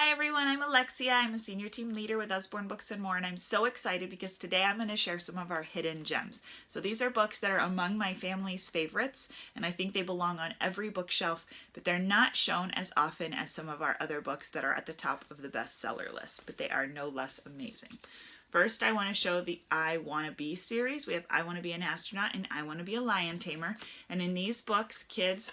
Hi everyone, I'm Alexia. I'm a senior team leader with Usborne Books More, and I'm so excited because today I'm going to share some of our hidden gems. So these are books that are among my family's favorites, and I think they belong on every bookshelf, but they're not shown as often as some of our other books that are at the top of the bestseller list, but they are no less amazing. First, I want to show the I Wanna Be series. We have I Wanna Be an Astronaut and I Wanna Be a Lion Tamer, and in these books, kids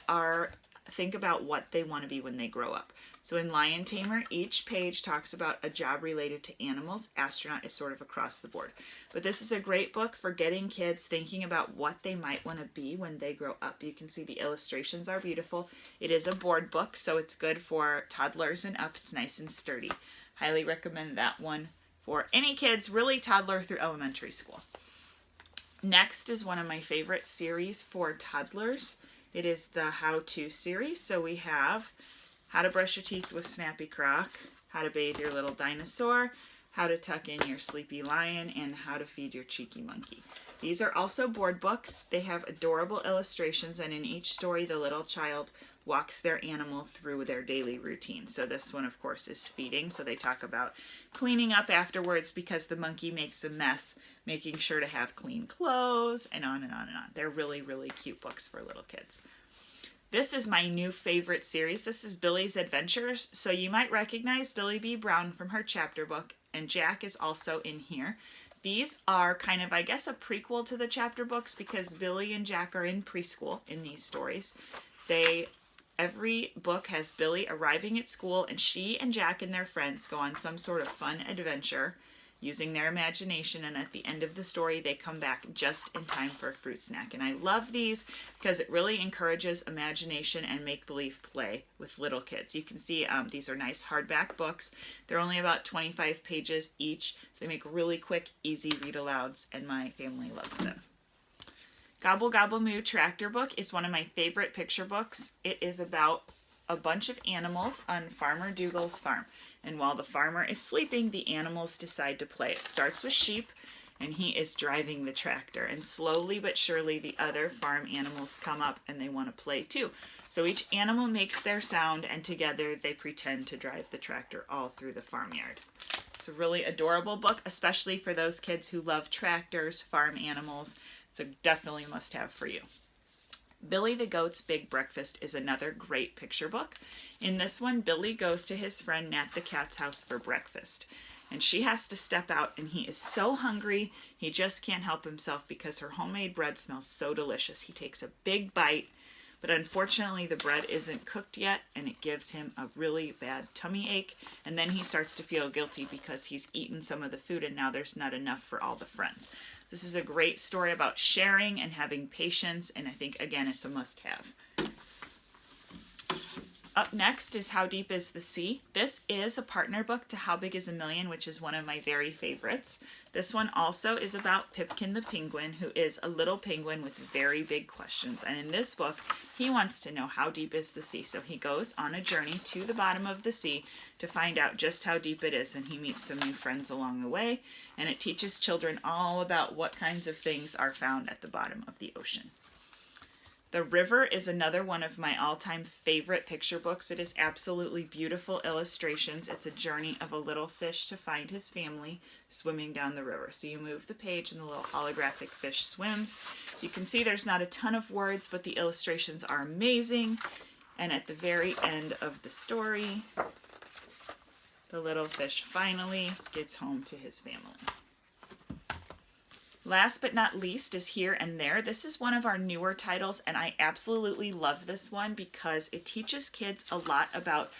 think about what they want to be when they grow up. So in Lion Tamer, each page talks about a job related to animals. Astronaut is sort of across the board. But this is a great book for getting kids thinking about what they might want to be when they grow up. You can see the illustrations are beautiful. It is a board book, so it's good for toddlers and up. It's nice and sturdy. Highly recommend that one for any kids, really toddler through elementary school. Next is one of my favorite series for toddlers. It is the how-to series. So we have how to brush your teeth with Snappy Croc, how to bathe your little dinosaur, how to tuck in your sleepy lion, and how to feed your cheeky monkey. These are also board books. They have adorable illustrations, and in each story the little child walks their animal through their daily routine. So this one, of course, is feeding. So they talk about cleaning up afterwards because the monkey makes a mess, making sure to have clean clothes, and on and on and on. They're really, really cute books for little kids. This is my new favorite series. This is Billy's Adventures. So you might recognize Billy B. Brown from her chapter book, and Jack is also in here. These are kind of, I guess, a prequel to the chapter books because Billy and Jack are in preschool in these stories. Every book has Billy arriving at school, and she and Jack and their friends go on some sort of fun adventure using their imagination, and at the end of the story they come back just in time for a fruit snack. And I love these because it really encourages imagination and make-believe play with little kids. You can see these are nice hardback books. They're only about 25 pages each, so they make really quick, easy read-alouds, and my family loves them. Gobble Gobble Moo Tractor Book is one of my favorite picture books. It is about a bunch of animals on Farmer Dougal's farm. And while the farmer is sleeping, the animals decide to play. It starts with Sheep, and he is driving the tractor. And slowly but surely, the other farm animals come up and they want to play too. So each animal makes their sound, and together they pretend to drive the tractor all through the farmyard. It's a really adorable book, especially for those kids who love tractors, farm animals. It's a definitely must-have for you. Billy the Goat's Big Breakfast is another great picture book. In this one, Billy goes to his friend Nat the cat's house for breakfast. And she has to step out, and he is so hungry, he just can't help himself because her homemade bread smells so delicious. He takes a big bite, but unfortunately the bread isn't cooked yet, and it gives him a really bad tummy ache. And then he starts to feel guilty because he's eaten some of the food and now there's not enough for all the friends. This is a great story about sharing and having patience, and I think, again, it's a must-have. Up next is How Deep is the Sea? This is a partner book to How Big is a Million, which is one of my very favorites. This one also is about Pipkin the penguin, who is a little penguin with very big questions. And in this book, he wants to know how deep is the sea. So he goes on a journey to the bottom of the sea to find out just how deep it is. And he meets some new friends along the way. And it teaches children all about what kinds of things are found at the bottom of the ocean. The River is another one of my all-time favorite picture books. It is absolutely beautiful illustrations. It's a journey of a little fish to find his family swimming down the river. So you move the page and the little holographic fish swims. You can see there's not a ton of words, but the illustrations are amazing. And at the very end of the story, the little fish finally gets home to his family. Last but not least is Here and There. This is one of our newer titles, and I absolutely love this one because it teaches kids a lot about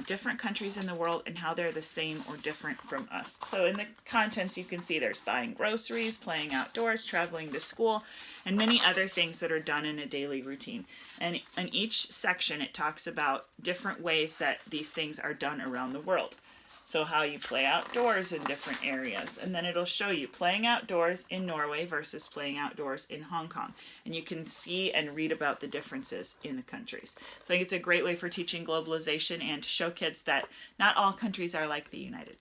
different countries in the world and how they're the same or different from us. So in the contents you can see there's buying groceries, playing outdoors, traveling to school, and many other things that are done in a daily routine. And in each section it talks about different ways that these things are done around the world. So how you play outdoors in different areas. And then it'll show you playing outdoors in Norway versus playing outdoors in Hong Kong. And you can see and read about the differences in the countries. So I think it's a great way for teaching globalization and to show kids that not all countries are like the United States.